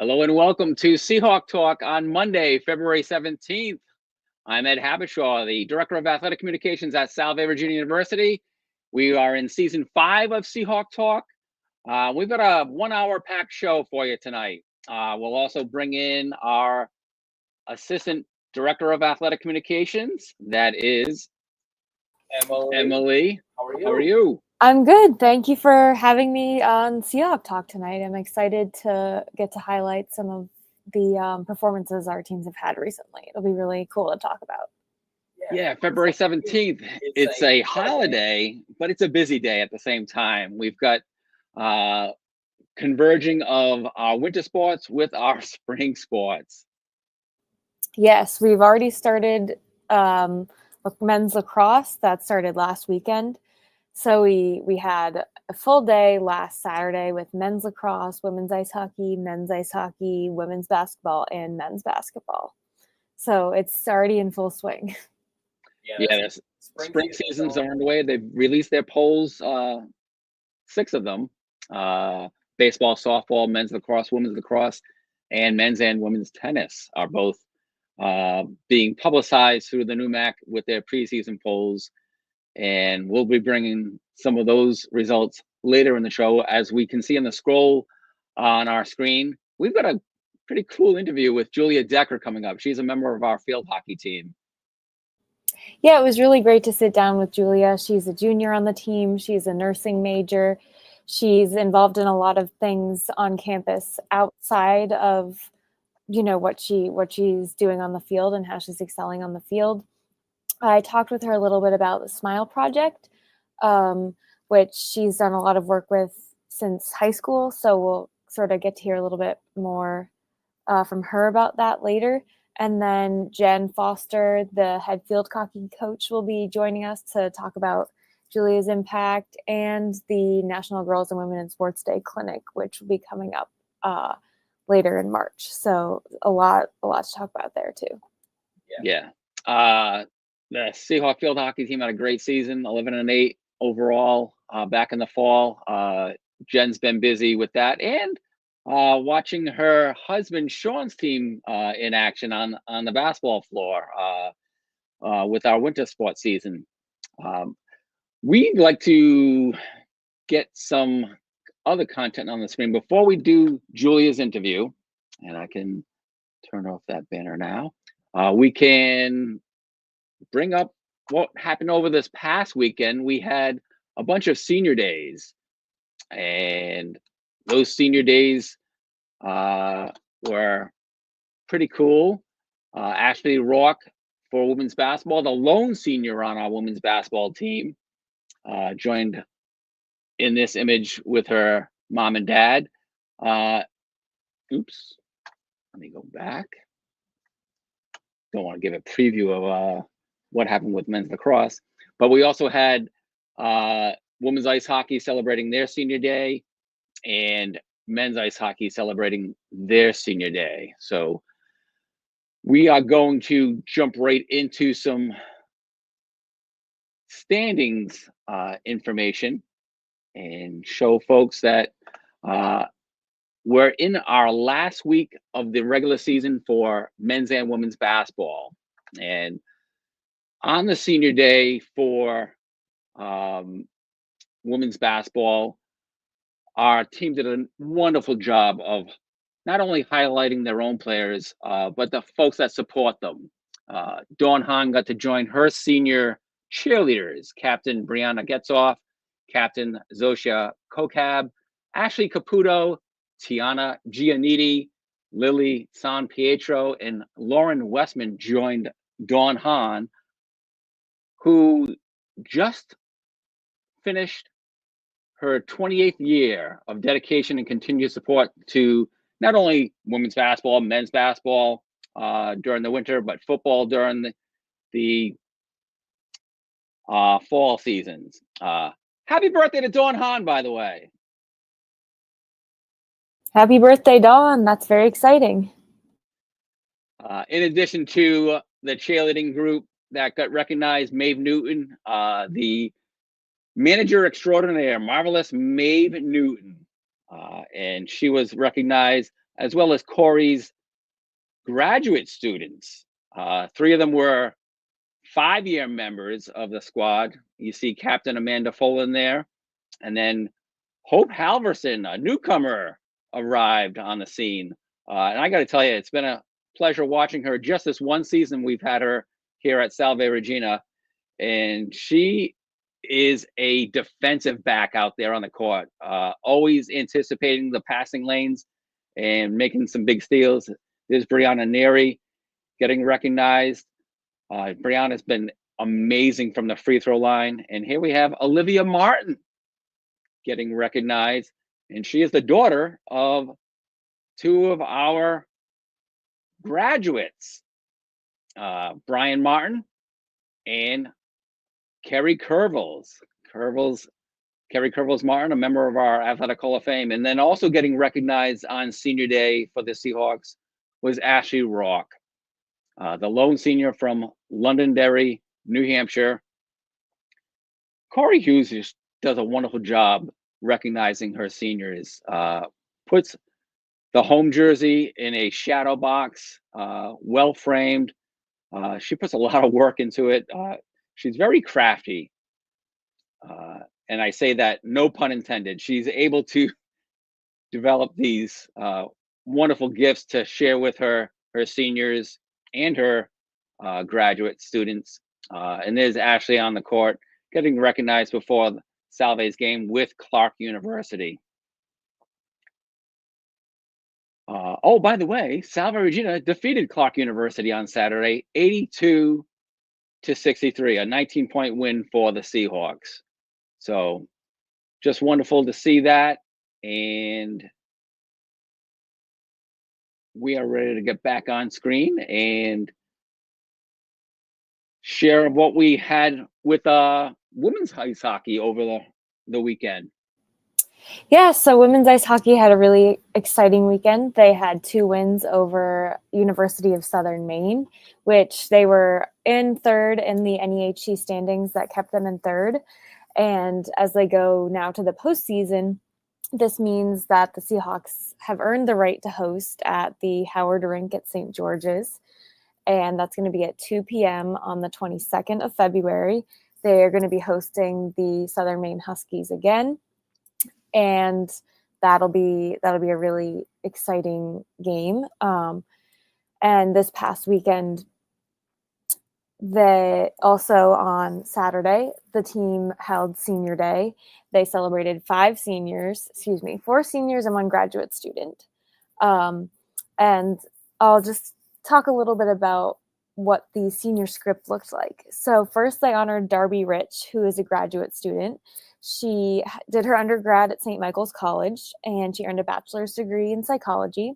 Hello and welcome to Seahawk Talk on Monday, February 17th. I'm Ed Habishaw, the Director of Athletic Communications at Salve Virginia University. We are in Season 5 of Seahawk Talk. We've got a 1-hour packed show for you tonight. We'll also bring in our Assistant Director of Athletic Communications. That is Emily. How are you? I'm good. Thank you for having me on Seahawk Talk tonight. I'm excited to get to highlight some of the performances our teams have had recently. It'll be really cool to talk about. Yeah, February 17th. It's a holiday, but it's a busy day at the same time. We've got converging of our winter sports with our spring sports. Yes, we've already started with men's lacrosse. That started last weekend. So we had a full day last Saturday with men's lacrosse, women's ice hockey, women's basketball, and men's basketball. So it's already in full swing. Yeah, spring seasons are underway. They've released their polls, 6 of them. Baseball, softball, men's lacrosse, women's lacrosse, and men's and women's tennis are both being publicized through the NUMAC with their preseason polls. And we'll be bringing some of those results later in the show. As we can see on the scroll on our screen, we've got a pretty cool interview with Julia Decker coming up. She's a member of our field hockey team. Yeah, it was really great to sit down with Julia. She's a junior on the team. She's a nursing major. She's involved in a lot of things on campus outside of, what she's doing on the field and how she's excelling on the field. I talked with her a little bit about the Smile Project, which she's done a lot of work with since high school. So we'll sort of get to hear a little bit more from her about that later. And then Jen Foster, the head field hockey coach, will be joining us to talk about Julia's impact and the National Girls and Women in Sports Day Clinic, which will be coming up later in March. So a lot to talk about there too. Yeah. The Seahawk field hockey team had a great season, 11-8 overall back in the fall. Jen's been busy with that and watching her husband Sean's team in action on the basketball floor with our winter sports season. We'd like to get some other content on the screen before we do Julia's interview, and I can turn off that banner now. We can bring up what happened over this past weekend. We had a bunch of senior days, and those senior days were pretty cool. Ashley Rourke for women's basketball, the lone senior on our women's basketball team, joined in this image with her mom and dad. Oops, let me go back. Don't want to give a preview of what happened with men's lacrosse, but we also had women's ice hockey celebrating their senior day and men's ice hockey celebrating their senior day. So we are going to jump right into some standings information and show folks that we're in our last week of the regular season for men's and women's basketball. And on the senior day for women's basketball, our team did a wonderful job of not only highlighting their own players, but the folks that support them. Dawn Hahn got to join her senior cheerleaders, Captain Brianna Getzoff, Captain Zosia Kokab, Ashley Caputo, Tiana Gianniti, Lily San Pietro, and Lauren Westman joined Dawn Hahn, who just finished her 28th year of dedication and continued support to not only women's basketball, men's basketball during the winter, but football during the fall seasons. Happy birthday to Dawn Hahn, by the way. Happy birthday, Dawn. That's very exciting. In addition to the cheerleading group that got recognized, Maeve Newton, the manager extraordinaire, marvelous Maeve Newton. And she was recognized as well as Corey's graduate students. Three of them were 5-year members of the squad. You see Captain Amanda Folan there. And then Hope Halverson, a newcomer, arrived on the scene. And I got to tell you, it's been a pleasure watching her. Just this one season, we've had her here at Salve Regina, and she is a defensive back out there on the court, always anticipating the passing lanes and making some big steals. There's Brianna Neary getting recognized. Brianna's been amazing from the free throw line. And here we have Olivia Martin getting recognized. And she is the daughter of two of our graduates, Brian Martin and Kerry Kervils. Kerry Kervils Martin, a member of our Athletic Hall of Fame. And then also getting recognized on senior day for the Seahawks was Ashley Rock, the lone senior from Londonderry, New Hampshire. Corey Hughes just does a wonderful job recognizing her seniors. Puts the home jersey in a shadow box, well framed. She puts a lot of work into it. She's very crafty. And I say that no pun intended. She's able to develop these wonderful gifts to share with her seniors and her graduate students. And there's Ashley on the court getting recognized before Salve's game with Clark University. Oh, by the way, Salve Regina defeated Clark University on Saturday, 82-63, a 19-point win for the Seahawks. So just wonderful to see that. And we are ready to get back on screen and share what we had with women's ice hockey over the weekend. Yeah, so women's ice hockey had a really exciting weekend. They had 2 wins over University of Southern Maine, which they were in third in the NEHC standings that kept them in third. And as they go now to the postseason, this means that the Seahawks have earned the right to host at the Howard Rink at St. George's. And that's going to be at 2 p.m. on the 22nd of February. They are going to be hosting the Southern Maine Huskies again. And that'll be a really exciting game. And this past weekend, also on Saturday, the team held senior day. They celebrated 4 seniors and 1 graduate student. And I'll just talk a little bit about what the senior script looked like. So first they honored Darby Rich, who is a graduate student. She did her undergrad at St. Michael's College, and she earned a bachelor's degree in psychology.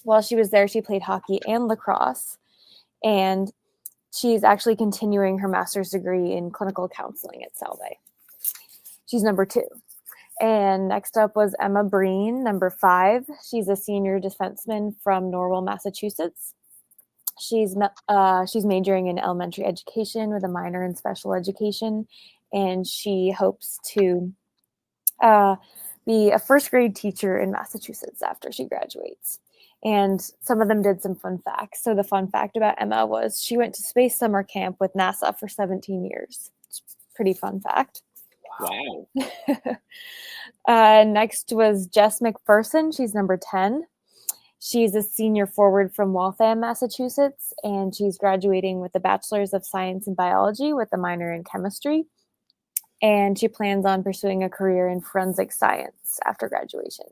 While she was there, she played hockey and lacrosse, and she's actually continuing her master's degree in clinical counseling at Salve. She's number 2. And next up was Emma Breen, number 5. She's a senior defenseman from Norwell, Massachusetts. She's majoring in elementary education with a minor in special education, and she hopes to be a first grade teacher in Massachusetts after she graduates. And some of them did some fun facts. So the fun fact about Emma was she went to space summer camp with NASA for 17 years. It's a pretty fun fact. Wow. Next was Jess McPherson. She's number 10. She's a senior forward from Waltham, Massachusetts, and she's graduating with a bachelor's of science in biology with a minor in chemistry. And she plans on pursuing a career in forensic science after graduation.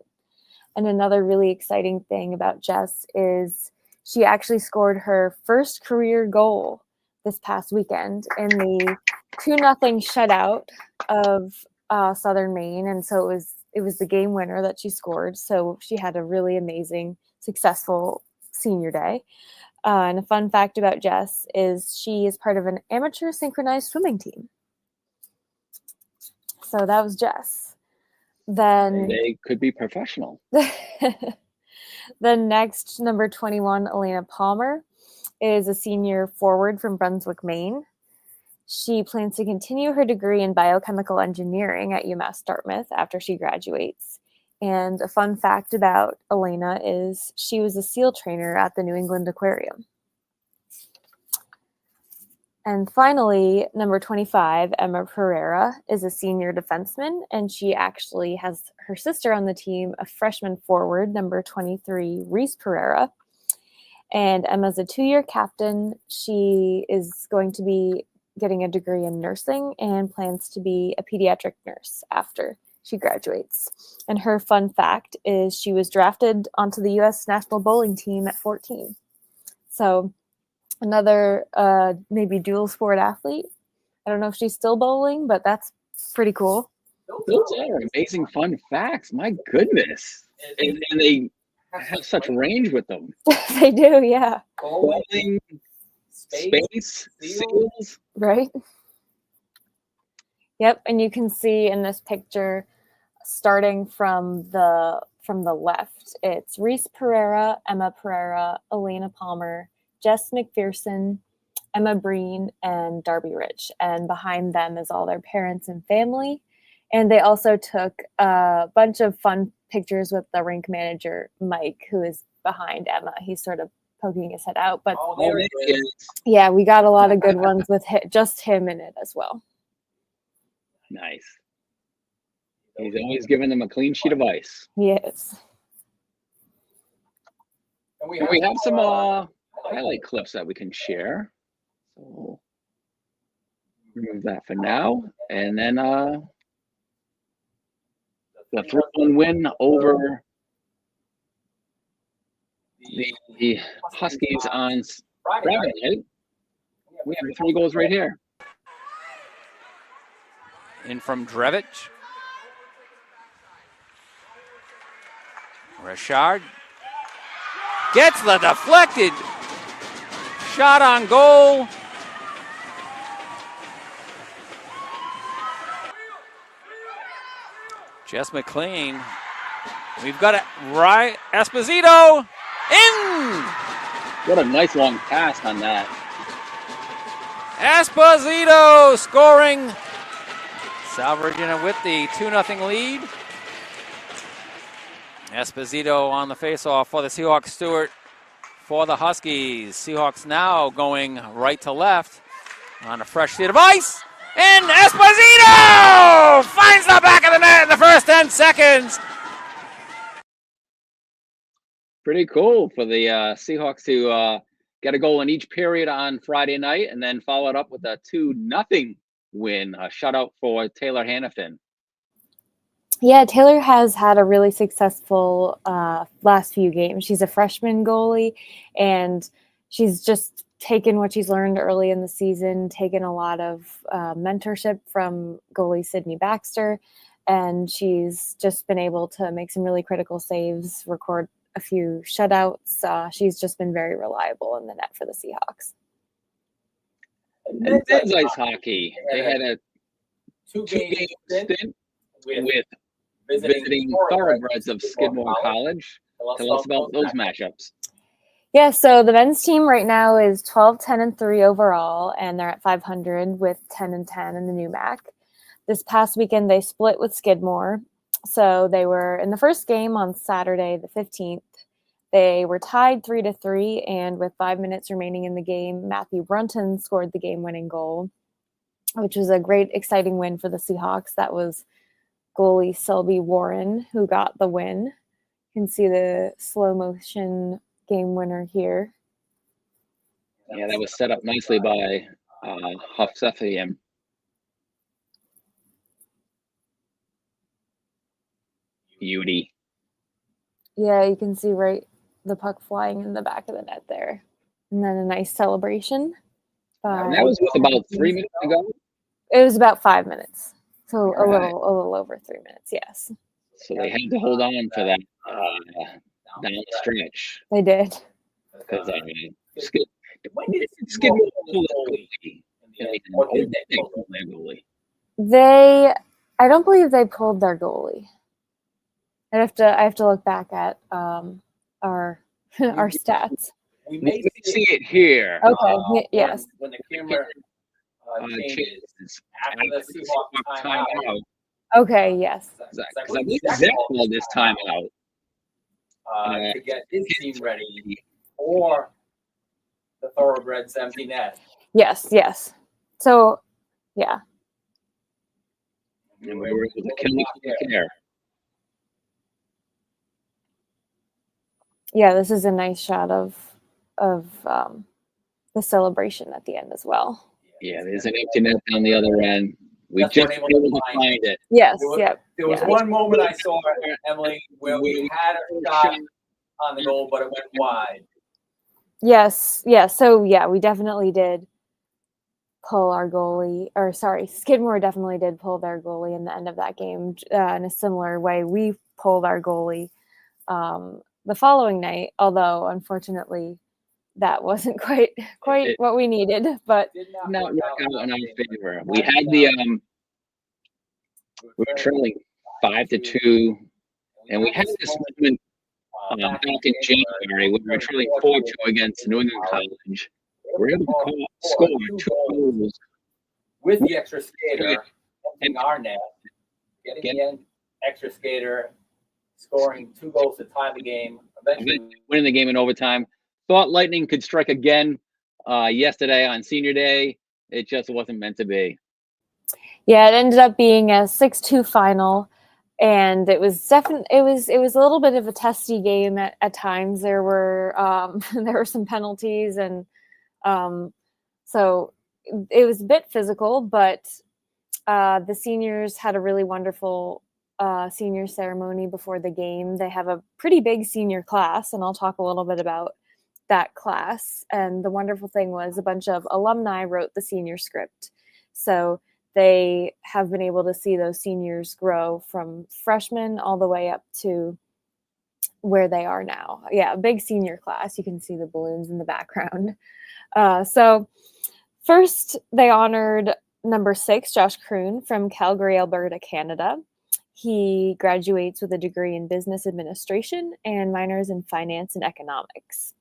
And another really exciting thing about Jess is she actually scored her first career goal this past weekend in the 2-0 shutout of Southern Maine. And so it was the game winner that she scored. So she had a really amazing, successful senior day. And a fun fact about Jess is she is part of an amateur synchronized swimming team. So that was Jess. Then they could be professional. The next, number 21, Elena Palmer, is a senior forward from Brunswick, Maine. She plans to continue her degree in biochemical engineering at UMass Dartmouth after she graduates. And a fun fact about Elena is she was a SEAL trainer at the New England Aquarium. And finally, number 25, Emma Pereira, is a senior defenseman, and she actually has her sister on the team, a freshman forward, number 23, Reese Pereira. And Emma's a 2-year captain. She is going to be getting a degree in nursing and plans to be a pediatric nurse after she graduates. And her fun fact is she was drafted onto the U.S. national bowling team at 14. So another maybe dual sport athlete. I don't know if she's still bowling, but that's pretty cool. Those are amazing fun facts. My goodness. And they have such range with them. They do, yeah. Bowling, space, seals. Right? Yep, and you can see in this picture, starting from the left, it's Reese Pereira, Emma Pereira, Elena Palmer, Jess McPherson, Emma Breen, and Darby Rich. And behind them is all their parents and family. And they also took a bunch of fun pictures with the rink manager, Mike, who is behind Emma. He's sort of poking his head out. But yeah, we got a lot of good ones with just him in it as well. Nice. He's always giving them a clean sheet of ice. Yes. And we have some highlight clips that we can share. So remove that for now. And then the 3-1 win over the Huskies on Friday night. We have 3 goals right here. In from Drevich. Richard gets the deflected shot on goal. Jess McLean. We've got it right. Esposito in. What a nice long pass on that. Esposito scoring. Salvaging it with the 2-0 lead. Esposito on the faceoff for the Seahawks. Stewart for the Huskies. Seahawks now going right to left on a fresh sheet of ice. And Esposito finds the back of the net in the first 10 seconds. Pretty cool for the Seahawks to get a goal in each period on Friday night and then follow it up with a 2-0 win, a shutout for Taylor Hannafin. Yeah, Taylor has had a really successful last few games. She's a freshman goalie, and she's just taken what she's learned early in the season, taken a lot of mentorship from goalie Sydney Baxter, and she's just been able to make some really critical saves, record a few shutouts. She's just been very reliable in the net for the Seahawks. And men's ice hockey, they had a 2-game stint with visiting thoroughbreds of Skidmore College. Tell us about those matchups. Yeah, so the men's team right now is 12-10-3 overall, and they're at 500 with 10-10 in the new MAC. This past weekend, they split with Skidmore. So they were in the first game on Saturday, the 15th. They were tied 3-3, and with 5 minutes remaining in the game, Matthew Brunton scored the game-winning goal, which was a great, exciting win for the Seahawks. That was goalie Selby Warren who got the win. You can see the slow motion game winner here. Yeah, that was set up nicely by Hofsethian. Beauty. Yeah, you can see the puck flying in the back of the net there. And then a nice celebration. And that was about 3 minutes ago? It was about 5 minutes. So a little over 3 minutes, yes. So they had to hold on for that down the stretch. They did. Because Skidmore pulled their goalie. I don't believe they pulled their goalie. I have to look back at our stats. We may see it here. Okay. Yes. When the camera changes after the Seahawks timeout. Okay, yes. Because I believe Zach called this time out. To get his team ready for the Thoroughbreds empty net. Yes. So, yeah. And we were able to kill it there. Yeah, this is a nice shot of the celebration at the end as well. Yeah, there's an empty net down the other end. We just weren't were able able to to find it. Yes, There was one moment I saw, Emily, where we had a shot on the goal, but it went wide. Yes. So, yeah, we definitely did pull our goalie, or sorry, Skidmore definitely did pull their goalie in the end of that game in a similar way. We pulled our goalie the following night, although unfortunately that wasn't quite what we needed, but did not work out in our favor. We had the we were trailing 5-2, and we had this moment back in January when we were trailing 4-2 against New England College. We were able to score 2 goals with the extra skater in our net, getting the extra skater, scoring 2 goals to tie the game, eventually winning the game in overtime. Thought Lightning could strike again yesterday on Senior Day. It just wasn't meant to be. Yeah, it ended up being a 6-2 final, and it was definitely it was a little bit of a testy game at times. There were some penalties, and so it was a bit physical, but the seniors had a really wonderful senior ceremony before the game. They have a pretty big senior class, and I'll talk a little bit about that class. And the wonderful thing was a bunch of alumni wrote the senior script. So they have been able to see those seniors grow from freshmen all the way up to where they are now. Yeah, a big senior class. You can see the balloons in the background. So first, they honored number 6, Josh Kroon from Calgary, Alberta, Canada. He graduates with a degree in business administration and minors in finance and economics.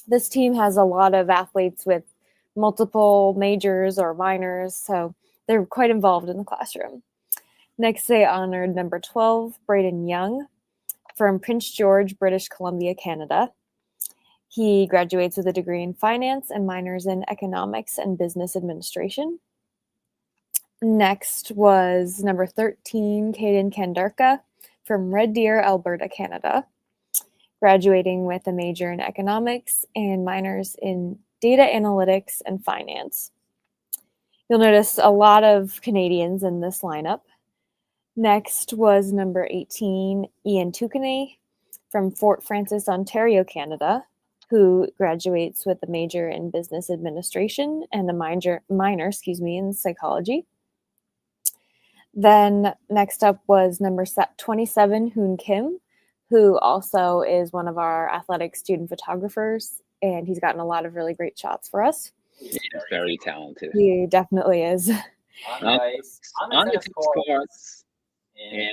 This team has a lot of athletes with multiple majors or minors, so they're quite involved in the classroom. Next, they honored number 12, Braden Young from Prince George, British Columbia, Canada. He graduates with a degree in finance and minors in economics and business administration. Next was number 13, Caden Kandarka from Red Deer, Alberta, Canada, graduating with a major in economics and minors in data analytics and finance. You'll notice a lot of Canadians in this lineup. Next was number 18, Ian Tukane from Fort Frances, Ontario, Canada, who graduates with a major in business administration and a minor in psychology. Then next up was number 27, Hoon Kim, who also is one of our athletic student photographers, and he's gotten a lot of really great shots for us. He's very talented. He definitely is. On the tennis courts, and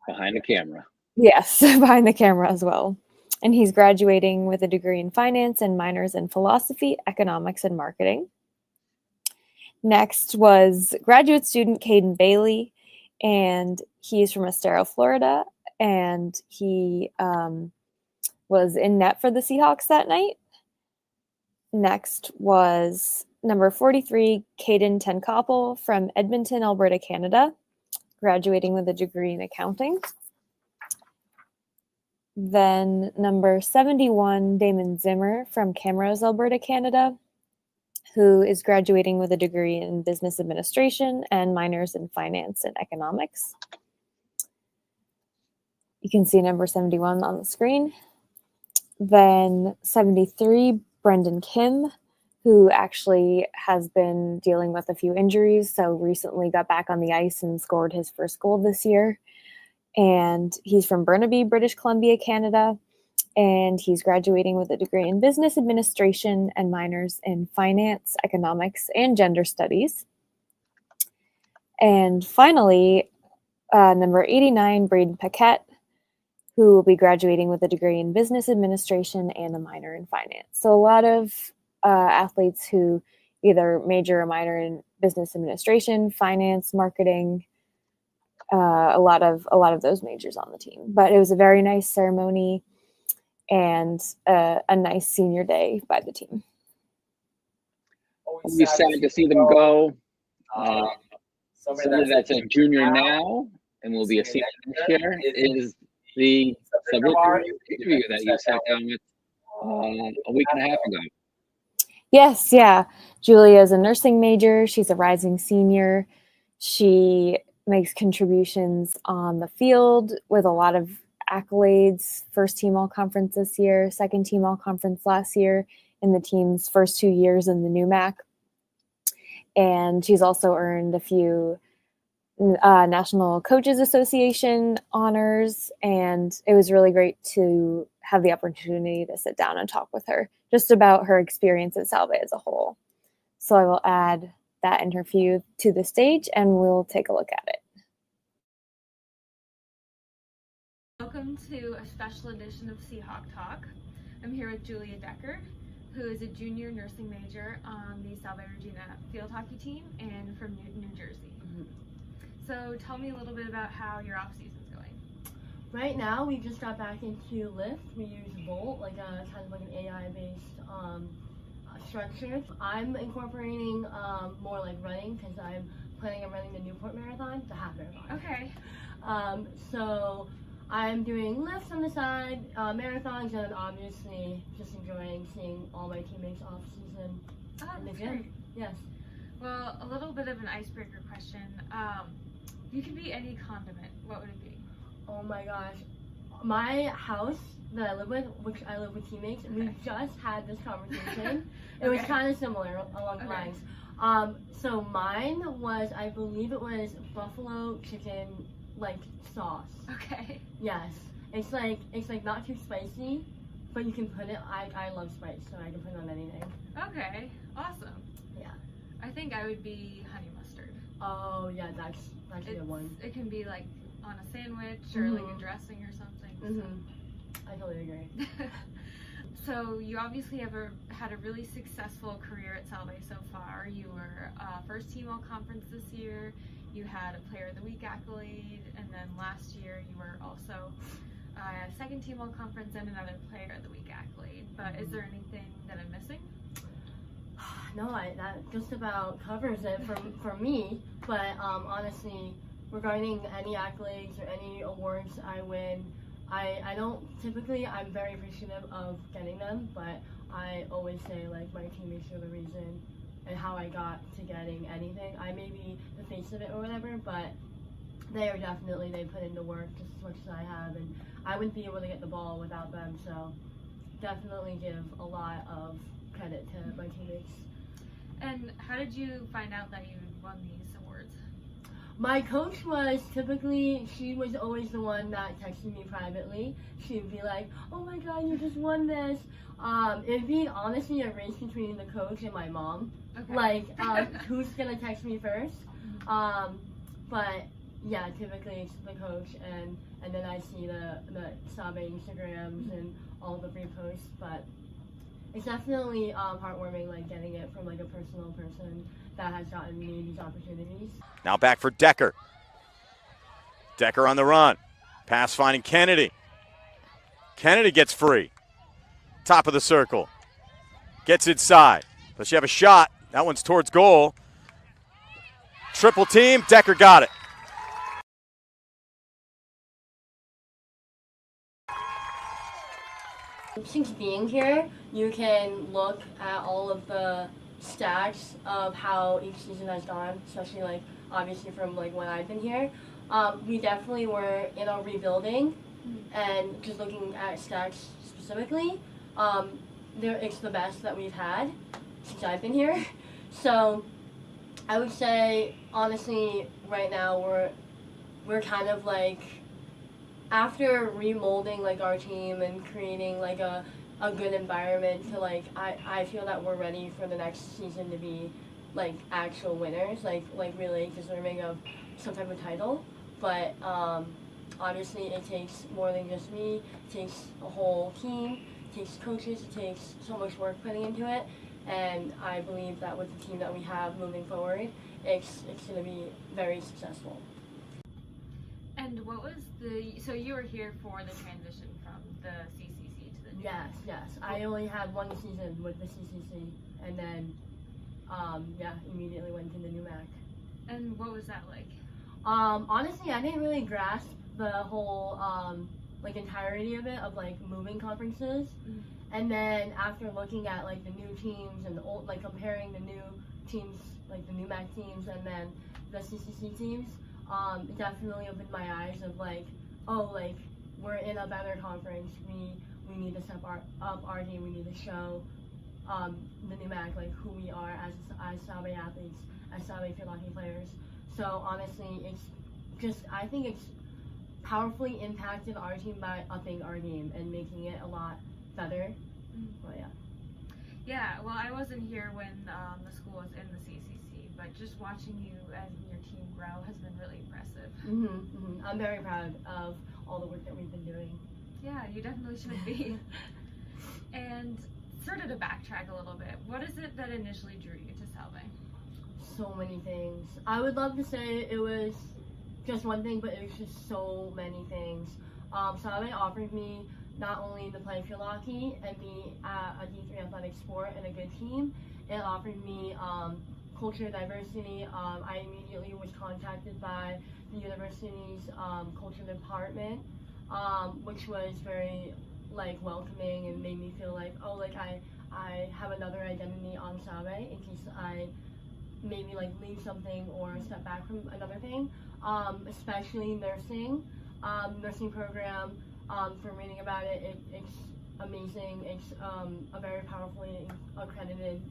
behind the camera. Yes, behind the camera as well. And he's graduating with a degree in finance and minors in philosophy, economics, and marketing. Next was graduate student Caden Bailey, and he's from Estero, Florida, and he was in net for the Seahawks that night. Next was number 43, Caden Tenkoppel from Edmonton, Alberta, Canada, graduating with a degree in accounting. Then number 71, Damon Zimmer from Camrose, Alberta, Canada, who is graduating with a degree in business administration and minors in finance and economics. You can see number 71 on the screen. Then 73, Brendan Kim, who actually has been dealing with a few injuries, so recently got back on the ice and scored his first goal this year. And he's from Burnaby, British Columbia, Canada, and he's graduating with a degree in business administration and minors in finance, economics, and gender studies. And finally, number 89, Braden Paquette, who will be graduating with a degree in business administration and a minor in finance. So a lot of athletes who either major or minor in business administration, finance, marketing, a lot of those majors on the team. But it was a very nice ceremony and a nice senior day by the team. Always sad to see them go. Somebody that's a junior now and will be a senior next year is the subject interview that you sat down with a week and a half ago. Yes, yeah. Julia is a nursing major. She's a rising senior. She makes contributions on the field with a lot of accolades. First team all conference this year, second team all conference last year in the team's first 2 years in the new MAC. And she's also earned a few National Coaches Association honors. And it was really great to have the opportunity to sit down and talk with her just about her experience at Salve as a whole. So I will add that interview to the stage and we'll take a look at it. Welcome to a special edition of SeahawkTalk. I'm here with Julia Decker, who is a junior nursing major on the Salve Regina field hockey team and from Newton, New Jersey. So tell me a little bit about how your off season's going. Right now, we just got back into Lift. We use Volt, like a kind of like an AI-based structure. I'm incorporating more like running because I'm planning on running the Newport Marathon, the half marathon. Okay. So I'm doing lifts on the side, marathons, and obviously just enjoying seeing all my teammates off season in the gym. Great. Yes. Well, a little bit of an icebreaker question. If you could be any condiment, what would it be? Oh my gosh. My house that I live with, which I live with teammates, we just had this conversation. It was kind of similar along the lines. So mine was, I believe it was buffalo chicken like sauce. Okay. Yes. It's like not too spicy, but you can put it, I love spice, so I can put it on anything. Okay. Awesome. Yeah. I think I would be honey mustard. Oh yeah, that's a good one. It can be like on a sandwich or like a dressing or something. I totally agree. So you obviously had a really successful career at Salve so far. You were first team all conference this year. You had a player of the week accolade, and then last year you were also second team all conference and another player of the week accolade. But is there anything that I'm missing? No, that just about covers it for me. But honestly, regarding any accolades or any awards I win, I don't typically, I'm very appreciative of getting them, but I always say like my teammates are the reason and how I got to getting anything. I may be the face of it or whatever, but they put into work just as much as I have, and I wouldn't be able to get the ball without them, so definitely give a lot of credit to my teammates. And how did you find out that you won these awards? My coach she was always the one that texted me privately. She'd be like, oh my god, you just won this. It'd be honestly a race between the coach and my mom. Okay. Like, who's gonna text me first? But yeah, typically it's the coach, and then I see the Salve Instagrams and all the reposts, but it's definitely heartwarming, like getting it from like a personal person that has gotten me these opportunities. Now back for Decker. Decker on the run. Pass finding Kennedy. Kennedy gets free. Top of the circle. Gets inside. Does she have a shot? That one's towards goal. Triple team. Decker got it. Since being here, you can look at all of the stats of how each season has gone, especially like obviously from like when I've been here. We definitely were in a rebuilding, and just looking at stats specifically, it's the best that we've had since I've been here. So I would say honestly right now we're kind of like, after remolding like our team and creating like a good environment to like, I feel that we're ready for the next season to be like actual winners, like really deserving of some type of title. But obviously it takes more than just me. It takes a whole team, it takes coaches, it takes so much work putting into it, and I believe that with the team that we have moving forward, it's going to be very successful. And what was so you were here for the transition from the CCC to the new Yes. I only had one season with the CCC, and then, immediately went to the new MAC. And what was that like? Honestly, I didn't really grasp the whole, entirety of it, of, moving conferences. Mm-hmm. And then after looking at, the new teams and the old, comparing the new teams, the new MAC teams and then the CCC teams, it definitely opened my eyes of, we're in a better conference. We need to step up our game. We need to show the new MAC, who we are as Sabe athletes, as Sabe field hockey players. So honestly, I think it's powerfully impacted our team by upping our game and making it a lot better. Well, yeah. Yeah, well, I wasn't here when the school was in the CCC, but just watching you and your team grow has been really impressive. I'm very proud of all the work that we've been doing. Yeah, you definitely should be. And sort of to backtrack a little bit, what is it that initially drew you to Salve? So many things. I would love to say it was just one thing, but it was just so many things. Salve offered me not only to play field hockey and be a D3 athletic sport and a good team, it offered me culture diversity. I immediately was contacted by the university's culture department, which was very welcoming and made me feel I have another identity on Sabe in case I maybe leave something or step back from another thing, especially nursing. Nursing program, from reading about it, it's amazing. It's a very powerfully accredited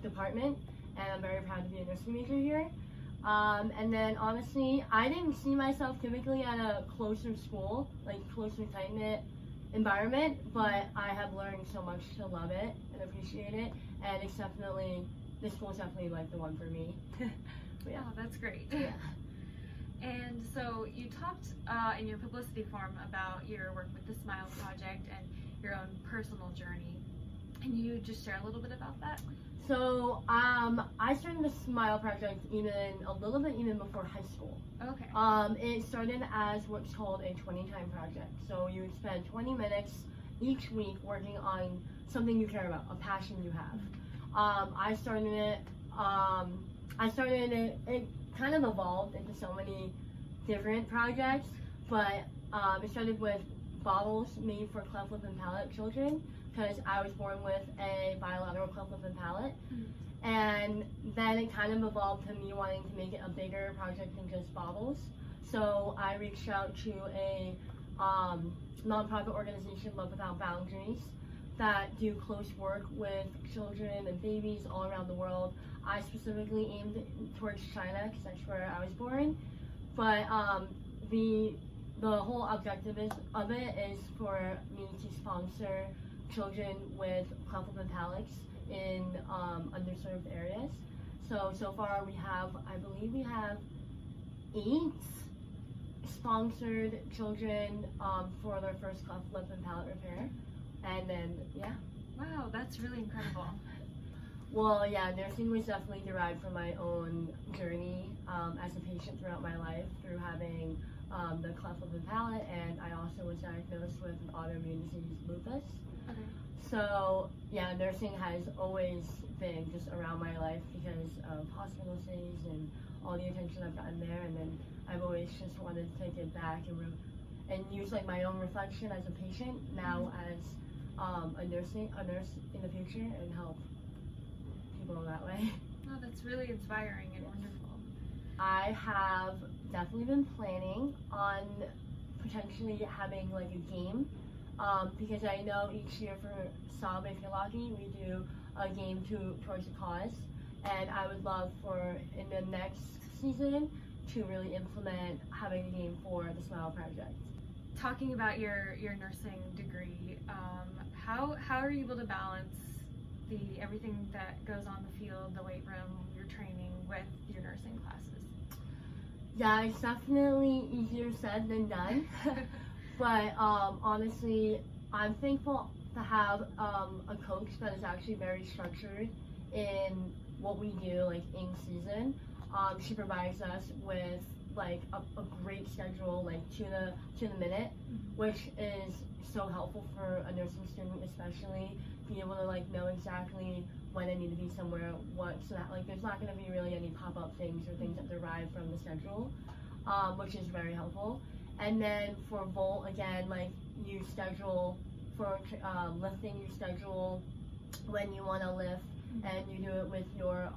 department, and I'm very proud to be a nursing major here. And then honestly, I didn't see myself typically at a closer school, closer tight-knit environment, but I have learned so much to love it and appreciate it, and this school is definitely the one for me. Yeah. Oh, that's great. Yeah. And so you talked in your publicity form about your work with the Smile Project and your own personal journey. Can you just share a little bit about that? So I started the Smile Project a little bit even before high school. Okay. It started as what's called a 20-time project. So you would spend 20 minutes each week working on something you care about, a passion you have. I started it, it kind of evolved into so many different projects, but it started with bottles made for cleft lip and palate children, because I was born with a bilateral cleft lip and palate. Mm-hmm. And then it kind of evolved to me wanting to make it a bigger project than just bottles. So I reached out to a nonprofit organization, Love Without Boundaries, that do close work with children and babies all around the world. I specifically aimed towards China because that's where I was born. But the whole objective of it is for me to sponsor children with cleft lip and palates in underserved areas. So far I believe we have 8 sponsored children for their first cleft lip and palate repair. And then, yeah. Wow, that's really incredible. Well, yeah, nursing was definitely derived from my own journey as a patient throughout my life through having the cleft lip and palate, and I also was diagnosed with an autoimmune disease, lupus. Okay. So, yeah, nursing has always been just around my life because of hospital stays and all the attention I've gotten there, and then I've always just wanted to take it back and use my own reflection as a patient now as a nurse in the future and help people that way. Oh, that's really inspiring and wonderful. I have definitely been planning on potentially having a game, because I know each year for Sabe field hockey we do a game towards a cause, and I would love for in the next season to really implement having a game for the Smile Project. Talking about your nursing degree, how are you able to balance everything that goes on the field, the weight room, your training with your nursing classes? Yeah, it's definitely easier said than done. But honestly, I'm thankful to have a coach that is actually very structured in what we do in season. She provides us with like a great schedule, like to the minute, which is so helpful for a nursing student, especially be able to like know exactly when I need to be somewhere, what, so that like there's not going to be really any pop-up things or things that derive from the schedule, which is very helpful. And then for Volt, again, like you schedule for lifting, you schedule when you want to lift, and you do it with your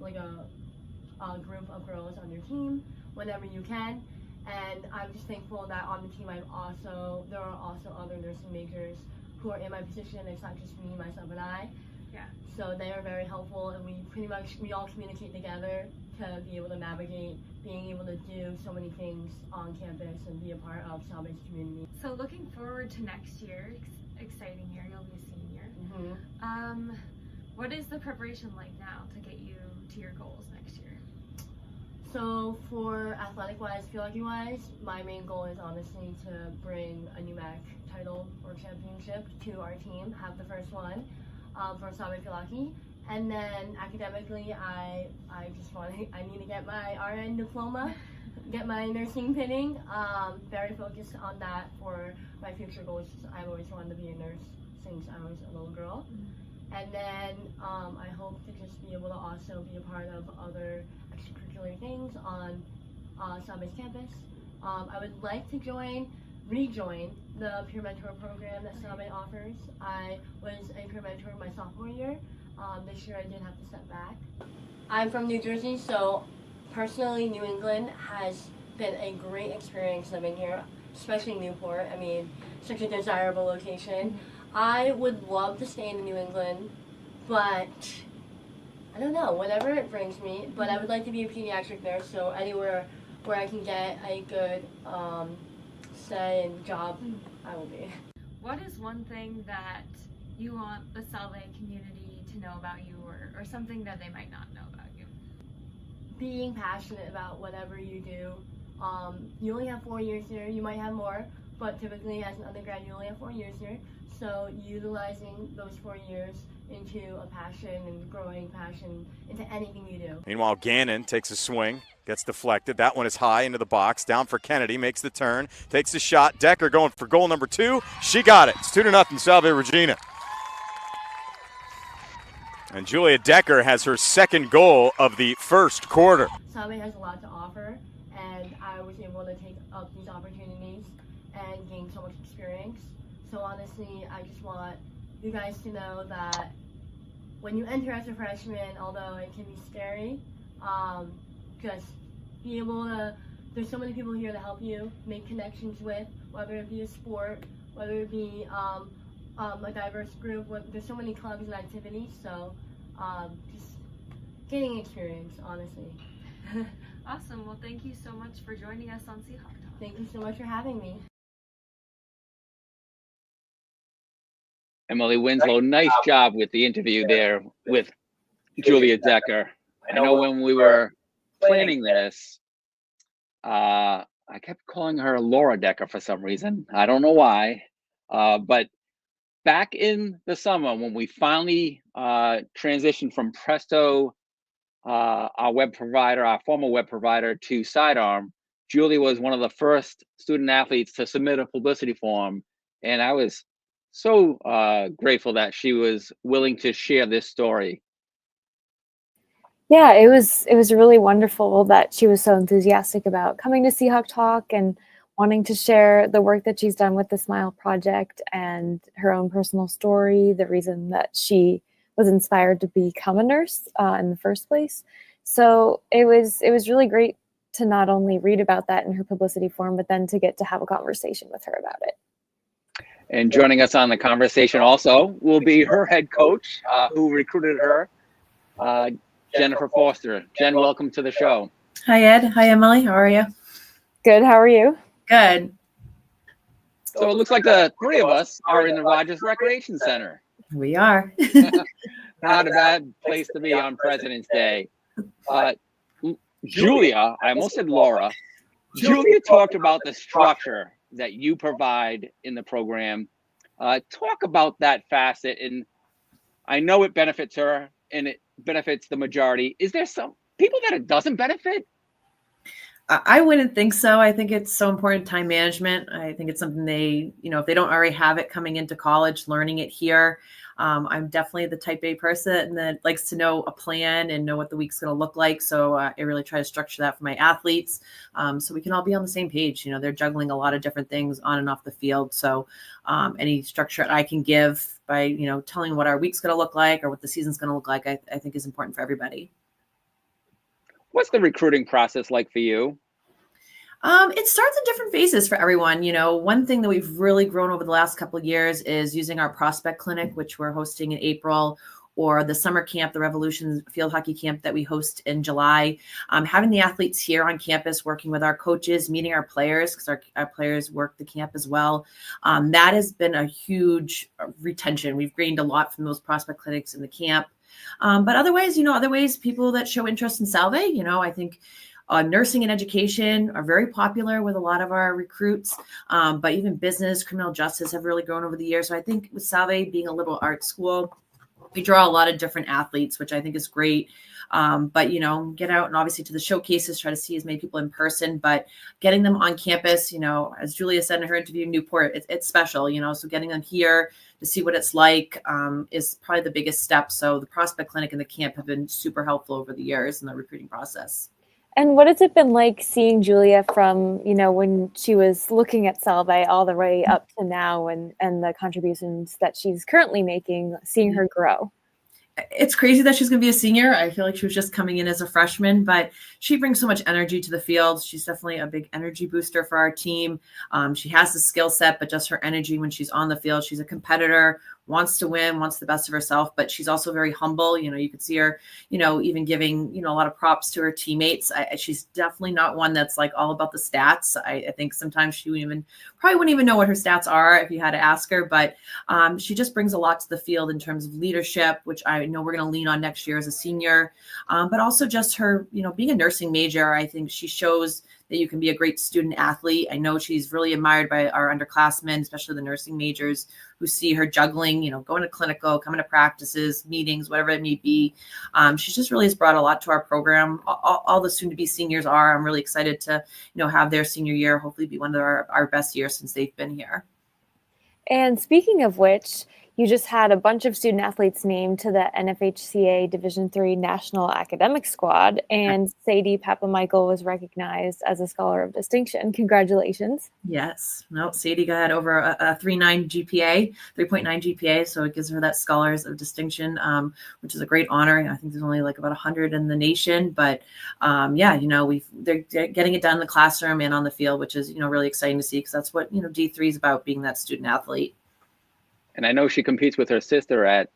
like a group of girls on your team whenever you can. And I'm just thankful that on the team there are also other nursing majors who are in my position. It's not just me, myself, and I. Yeah. So they are very helpful, and we all communicate together to be able to navigate being able to do so many things on campus and be a part of South-Bay's community. So looking forward to next year, exciting year, you'll be a senior. Mm-hmm. What is the preparation like now to get you to your goals next year? So for athletic-wise, field-hockey-wise, my main goal is honestly to bring a new MAC title or championship to our team, have the first one for South-Bay field hockey. And then academically, I need to get my RN diploma, get my nursing pinning. Very focused on that for my future goals. I've always wanted to be a nurse since I was a little girl. And then I hope to just be able to also be a part of other extracurricular things on South-Bay's campus. I would like to rejoin the peer mentor program that South-Bay offers. I was a peer mentor my sophomore year. This year I did have to step back. I'm from New Jersey, so personally New England has been a great experience living here, especially Newport. I mean, such a desirable location. I would love to stay in New England, but I don't know, whatever it brings me. But I would like to be a pediatric nurse, so anywhere where I can get a good say and job, I will be. What is one thing that you want the South-Bay community to know about you, or something that they might not know about you? Being passionate about whatever you do. You only have 4 years here, you might have more, but typically as an undergrad you only have 4 years here. So utilizing those 4 years into a passion and growing passion into anything you do. Meanwhile, Gannon takes a swing, gets deflected. That one is high into the box. Down for Kennedy, makes the turn, takes the shot. Decker going for goal number 2. She got it. It's 2-0 Salve Regina. And Julia Decker has her second goal of the first quarter. Salve has a lot to offer, and I was able to take up these opportunities and gain so much experience. So honestly, I just want you guys to know that when you enter as a freshman, although it can be scary, just be able to, there's so many people here to help you make connections with, whether it be a sport, whether it be a diverse group. There's so many clubs and activities, so just getting experience, honestly. Awesome. Well, thank you so much for joining us on Seahawk Talk. Thank you so much for having me. Emily Winslow, nice job with the interview there with Julia Decker. I know when we were planning this, I kept calling her Laura Decker for some reason. I don't know why. But back in the summer, when we finally transitioned from Presto, our web provider, our former web provider, to Sidearm, Julia was one of the first student athletes to submit a publicity form. And I was so grateful that she was willing to share this story. Yeah, it was really wonderful that she was so enthusiastic about coming to Seahawk Talk and wanting to share the work that she's done with the Smile Project and her own personal story, the reason that she was inspired to become a nurse in the first place. So it was really great to not only read about that in her publicity form, but then to get to have a conversation with her about it. And joining us on the conversation also will be her head coach, who recruited her, Jennifer Foster. Jen, welcome to the show. Hi, Ed. Hi, Emily. How are you? Good. How are you? Good. So it looks like the three of us are in the Rogers Recreation Center. We are. Not a bad place to be on President's Day. Julia, I almost said Laura. Julia talked about the structure that you provide in the program. Talk about that facet, and I know it benefits her and it benefits the majority. Is there some people that it doesn't benefit? I wouldn't think so. I think it's so important, time management. I think it's something they, if they don't already have it coming into college, learning it here. I'm definitely the type A person that likes to know a plan and know what the week's going to look like. So I really try to structure that for my athletes, so we can all be on the same page. They're juggling a lot of different things on and off the field. So any structure I can give by, telling what our week's going to look like or what the season's going to look like, I think is important for everybody. What's the recruiting process like for you? It starts in different phases for everyone. One thing that we've really grown over the last couple of years is using our prospect clinic, which we're hosting in April, or the summer camp, the Revolution Field Hockey Camp that we host in July. Having the athletes here on campus, working with our coaches, meeting our players, because our players work the camp as well. That has been a huge retention. We've gained a lot from those prospect clinics in the camp. But otherwise, people that show interest in Salve, I think nursing and education are very popular with a lot of our recruits, but even business, criminal justice have really grown over the years. So I think with Salve being a liberal arts school, we draw a lot of different athletes, which I think is great. But, get out and obviously to the showcases, try to see as many people in person, but getting them on campus, as Julia said in her interview in Newport, it's special, so getting them here to see what it's like is probably the biggest step. So the prospect clinic and the camp have been super helpful over the years in the recruiting process. And what has it been like seeing Julia from, when she was looking at Salve all the way up to now and the contributions that she's currently making, seeing her grow? It's crazy that she's going to be a senior. I feel like she was just coming in as a freshman, but she brings so much energy to the field. She's definitely a big energy booster for our team. She has the skill set, but just her energy when she's on the field, she's a competitor, wants to win, wants the best of herself, but she's also very humble. You could see her, even giving, a lot of props to her teammates. She's definitely not one that's like all about the stats. I think sometimes she probably wouldn't even know what her stats are if you had to ask her, but she just brings a lot to the field in terms of leadership, which I know we're going to lean on next year as a senior, but also just her, being a nursing major. I think she shows that you can be a great student athlete. I know she's really admired by our underclassmen, especially the nursing majors, who see her juggling, going to clinical, coming to practices, meetings, whatever it may be. She just really has brought a lot to our program. All the soon-to-be seniors are. I'm really excited to, have their senior year hopefully be one of our best years since they've been here. And speaking of which, you just had a bunch of student athletes named to the NFHCA Division III National Academic Squad, and Sadie Papamichael was recognized as a Scholar of Distinction. Congratulations. Yes. No, Sadie got over a 3.9 GPA, so it gives her that Scholars of Distinction, which is a great honor. I think there's only like about 100 in the nation, but they're getting it done in the classroom and on the field, which is, really exciting to see, because that's what, D3 is about, being that student athlete. And I know she competes with her sister at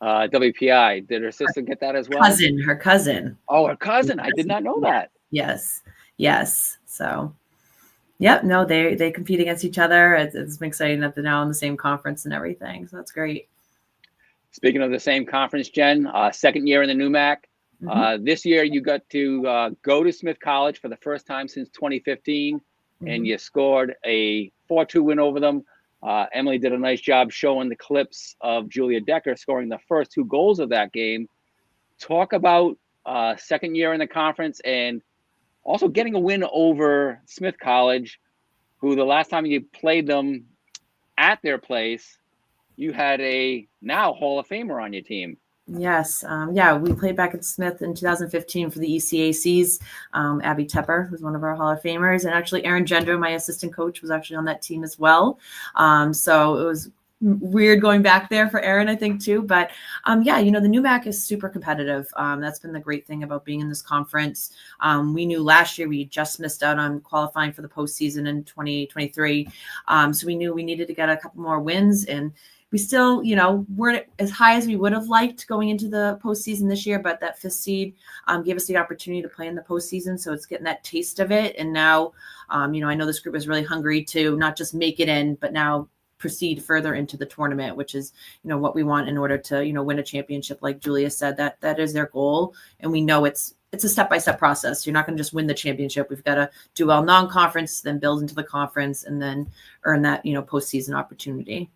WPI. Did her sister get that as well? Her cousin. Oh, her cousin. I did not know that. Yes. So, yep. No, they compete against each other. It's been exciting that they're now in the same conference and everything. So that's great. Speaking of the same conference, Jen, second year in the NUMAC. Mm-hmm. This year you got to go to Smith College for the first time since 2015, mm-hmm. and you scored a 4-2 win over them. Emily did a nice job showing the clips of Julia Decker scoring the first 2 goals of that game. Talk about second year in the conference and also getting a win over Smith College, who the last time you played them at their place, you had a now Hall of Famer on your team. Yes. We played back at Smith in 2015 for the ECACs. Abby Tepper was one of our Hall of Famers. And actually Erin Gendro, my assistant coach, was actually on that team as well. So it was weird going back there for Erin, I think, too. But the NUMAC is super competitive. That's been the great thing about being in this conference. We knew last year we just missed out on qualifying for the postseason in 2023. So we knew we needed to get a couple more wins, and we still, weren't as high as we would have liked going into the postseason this year, but that 5th seed gave us the opportunity to play in the postseason. So it's getting that taste of it. And now, I know this group is really hungry to not just make it in, but now proceed further into the tournament, which is, what we want in order to, win a championship. Like Julia said, that is their goal. And we know it's a step-by-step process. You're not going to just win the championship. We've got to do well non-conference, then build into the conference, and then earn that, postseason opportunity.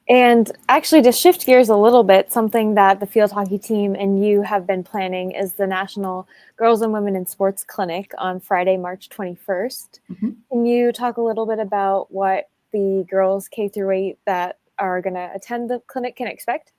And actually, to shift gears a little bit, something that the field hockey team and you have been planning is the National Girls and Women in Sports Clinic on Friday, March 21st. Mm-hmm. Can you talk a little bit about what the girls K through 8 that are going to attend the clinic can expect?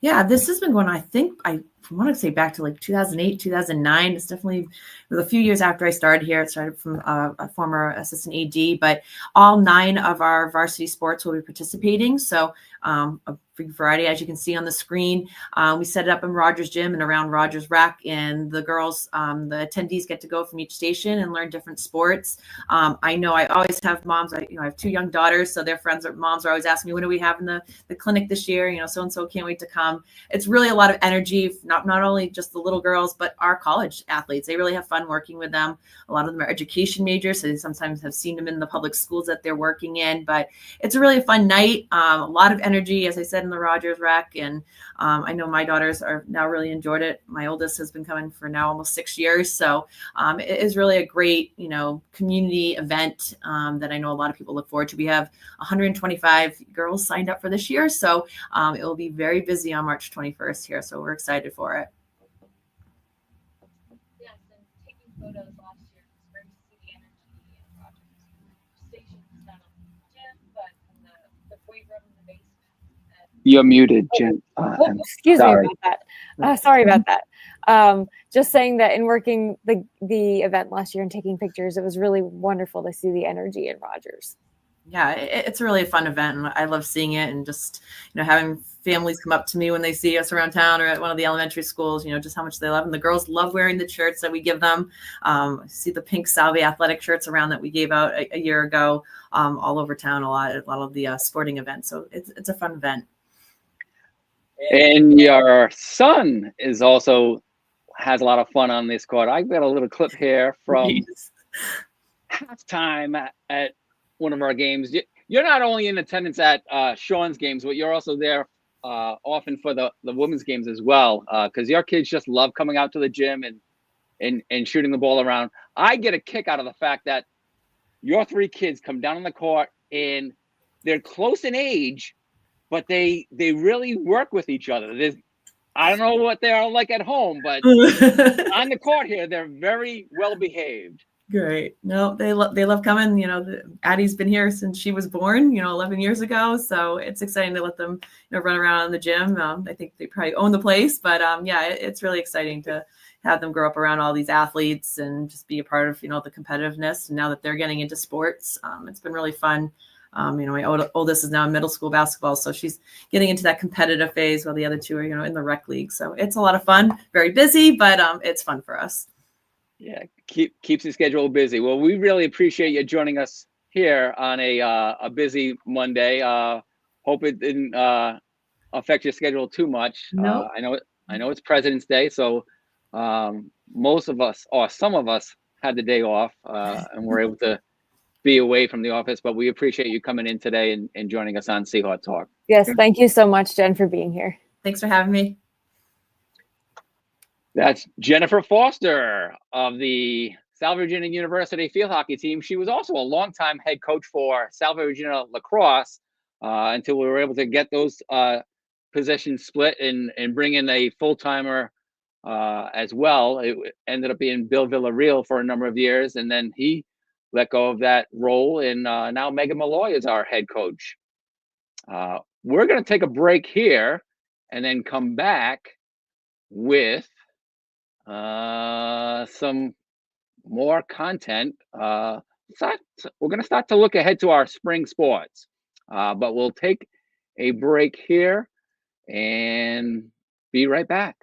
Yeah, this has been going, I think, I want to say back to like 2008, 2009. It's definitely a few years after I started here. It started from a former assistant AD, but all 9 of our varsity sports will be participating. So a big variety, as you can see on the screen. We set it up in Rogers Gym and around Rogers Rec, and the girls, the attendees get to go from each station and learn different sports. I know I always have moms. I have 2 young daughters, so their friends or moms are always asking me, when are we having the clinic this year? So and so can't wait to come. It's really a lot of energy, not only just the little girls, but our college athletes. They really have fun working with them. A lot of them are education majors, so they sometimes have seen them in the public schools that they're working in. But it's a really fun night. A lot of energy, as I said, in the Rogers Rec, and I know my daughters are now really enjoyed it. My oldest has been coming for now almost 6 years, so it is really a great community event that I know a lot of people look forward to. We have 125 girls signed up for this year, so it will be very busy on March 21st here, so we're excited for it. Yes, and taking photos last year, it was great to see the energy in Rogers Station, not only in the gym, but in the weight room in the basement. You're muted, Jen. Excuse sorry. me about that. Sorry about that. Just saying that in working the event last year and taking pictures, it was really wonderful to see the energy in Rogers. Yeah, it's a really fun event, and I love seeing it, and just having families come up to me when they see us around town or at one of the elementary schools, just how much they love. And the girls love wearing the shirts that we give them. I see the pink Salve athletic shirts around that we gave out a year ago, all over town, a lot of the sporting events. So it's a fun event. And your son has a lot of fun on this court. I've got a little clip here from halftime at one of our games. You're not only in attendance at Sean's games, but you're also there often for the women's games as well, because your kids just love coming out to the gym and shooting the ball around. I get a kick out of the fact that your 3 kids come down on the court and they're close in age, but they really work with each other. I don't know what they are like at home, but on the court here, they're very well behaved. Great. No, they love coming. Addie's been here since she was born, 11 years ago. So it's exciting to let them, run around in the gym. I think they probably own the place, but yeah, it's really exciting to have them grow up around all these athletes and just be a part of, the competitiveness. And now that they're getting into sports, it's been really fun. My oldest is now in middle school basketball, so she's getting into that competitive phase while the other 2 are, in the rec league. So it's a lot of fun, very busy, but it's fun for us. Yeah, keeps the schedule busy. Well, we really appreciate you joining us here on a busy Monday. Hope it didn't affect your schedule too much. No. I know it's President's Day, so most of us, or some of us, had the day off, and we're able to be away from the office. But we appreciate you coming in today and joining us on SeahawkTalk. Yes, thank you so much, Jen, for being here. Thanks for having me. That's Jennifer Foster of the South Virginia University field hockey team. She was also a longtime head coach for South Virginia lacrosse until we were able to get those positions split and bring in a full-timer as well. It ended up being Bill Villarreal for a number of years, and then he let go of that role, and now Megan Malloy is our head coach. We're going to take a break here and then come back with some more content. We're going to start to look ahead to our spring sports, but we'll take a break here and be right back.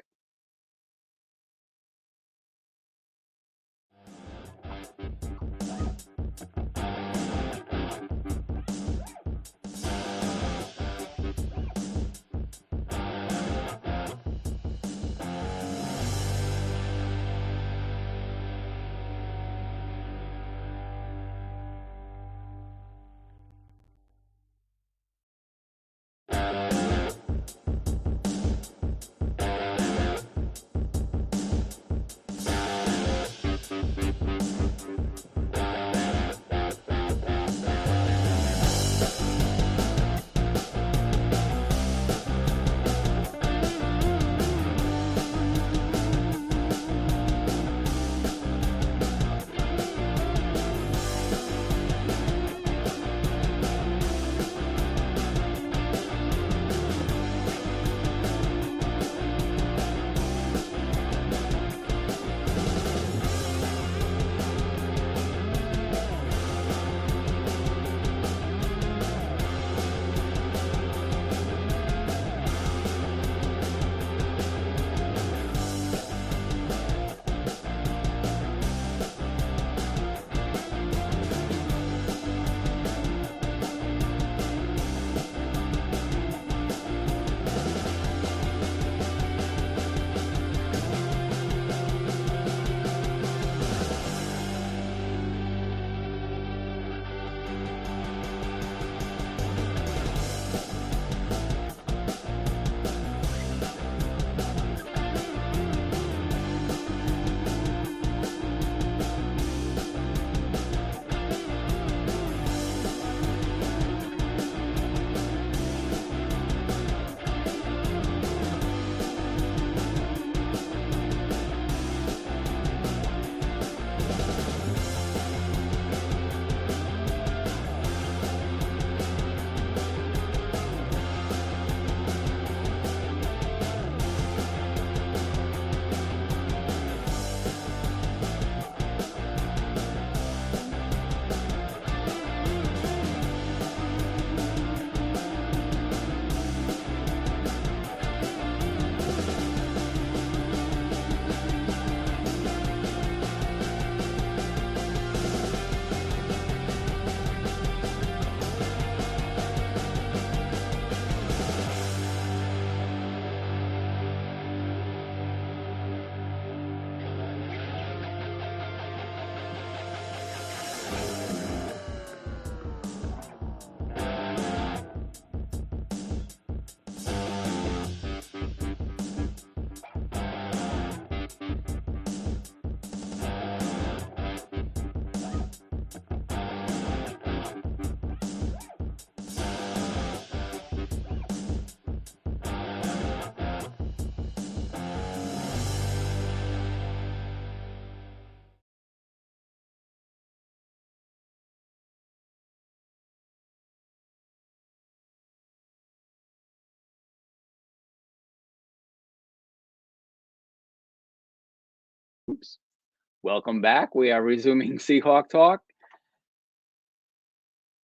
Welcome back. We are resuming Seahawk Talk.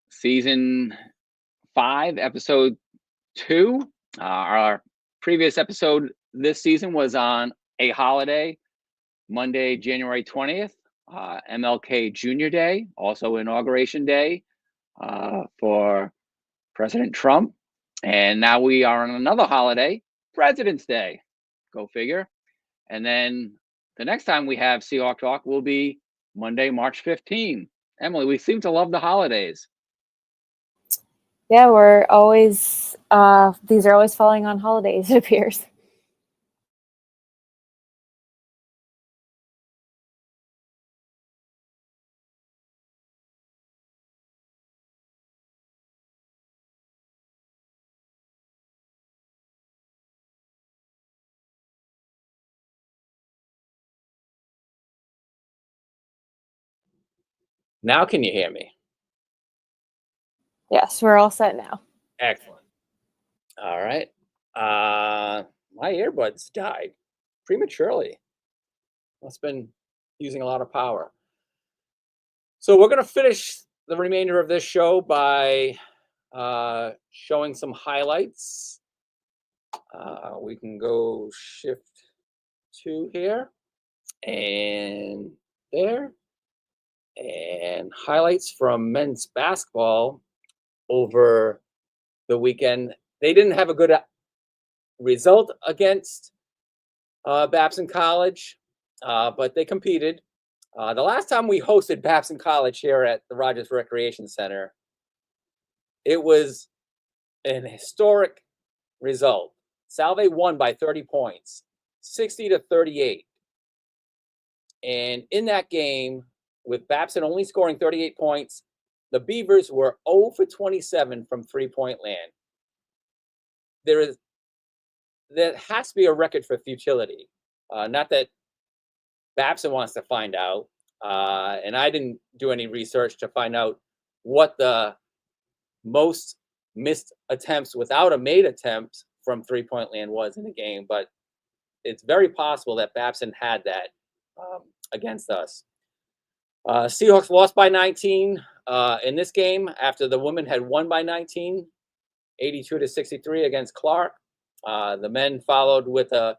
Season 5, episode 2. Our previous episode this season was on a holiday, Monday, January 20th, MLK Jr. Day, also Inauguration Day for President Trump. And now we are on another holiday, President's Day. Go figure. And then the next time we have Seahawk Talk will be Monday, March 15. Emily, we seem to love the holidays. Yeah, we're always, these are always falling on holidays, it appears. Now can you hear me? Yes, we're all set now. Excellent. All right. My earbuds died prematurely. Must have been using a lot of power. So we're going to finish the remainder of this show by showing some highlights. We can go shift 2 here and there. And highlights from men's basketball over the weekend. They didn't have a good result against Babson College, but they competed. The last time we hosted Babson College here at the Rogers Recreation Center, it was an historic result. Salve won by 30 points, 60-38. And in that game, with Babson only scoring 38 points, the Beavers were 0 for 27 from three-point land. There has to be a record for futility. Not that Babson wants to find out, and I didn't do any research to find out what the most missed attempts without a made attempt from three-point land was in the game, but it's very possible that Babson had that against us. Seahawks lost by 19 in this game after the women had won by 19, 82-63 against Clark. The men followed with an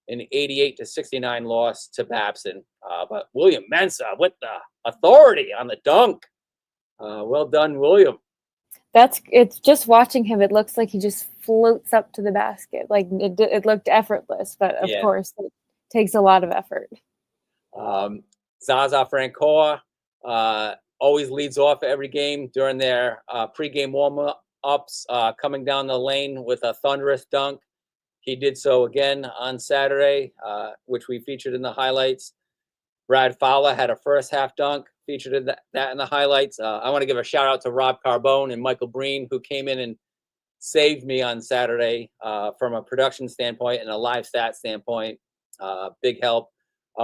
88-69 loss to Babson. But William Mensah with the authority on the dunk. Well done, William. It's just watching him. It looks like he just floats up to the basket. Like it looked effortless, but of course it takes a lot of effort. Zaza Francois always leads off every game during their pregame warm-ups, coming down the lane with a thunderous dunk. He did so again on Saturday, which we featured in the highlights. Brad Fowler had a first-half dunk, featured in that in the highlights. I want to give a shout-out to Rob Carbone and Michael Breen, who came in and saved me on Saturday from a production standpoint and a live stat standpoint. Big help.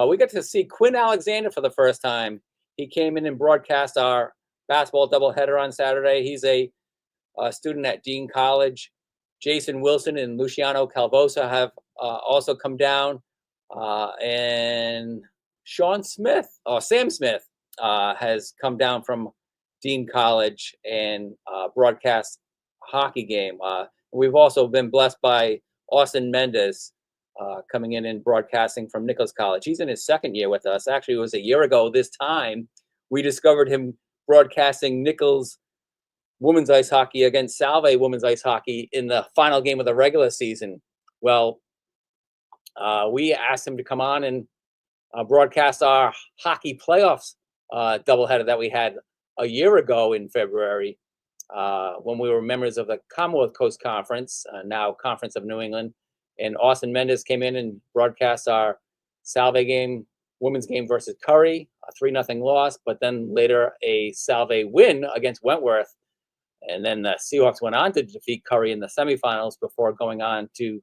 We got to see Quinn Alexander for the first time. He came in and broadcast our basketball doubleheader on Saturday. He's a student at Dean College. Jason Wilson and Luciano Calvosa have also come down. And Sam Smith has come down from Dean College and broadcast a hockey game. We've also been blessed by Austin Mendez, coming in and broadcasting from Nichols College. He's in his second year with us. Actually, it was a year ago this time we discovered him broadcasting Nichols women's ice hockey against Salve women's ice hockey in the final game of the regular season. Well, we asked him to come on and broadcast our hockey playoffs doubleheader that we had a year ago in February when we were members of the Commonwealth Coast Conference, now Conference of New England. And Austin Mendez came in and broadcast our Salve game, women's game versus Curry, a 3-0 loss, but then later a Salve win against Wentworth. And then the Seahawks went on to defeat Curry in the semifinals before going on to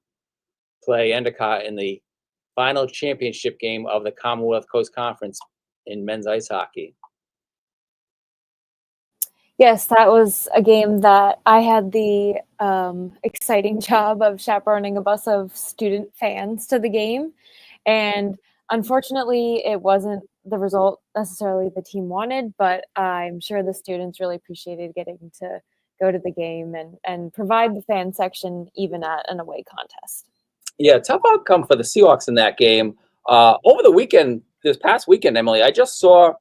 play Endicott in the final championship game of the Commonwealth Coast Conference in men's ice hockey. Yes, that was a game that I had the exciting job of chaperoning a bus of student fans to the game. And Unfortunately, it wasn't the result necessarily the team wanted, but I'm sure the students really appreciated getting to go to the game and provide the fan section even at an away contest. Yeah, tough outcome for the Seahawks in that game. Over the weekend, this past weekend, Emily, I just saw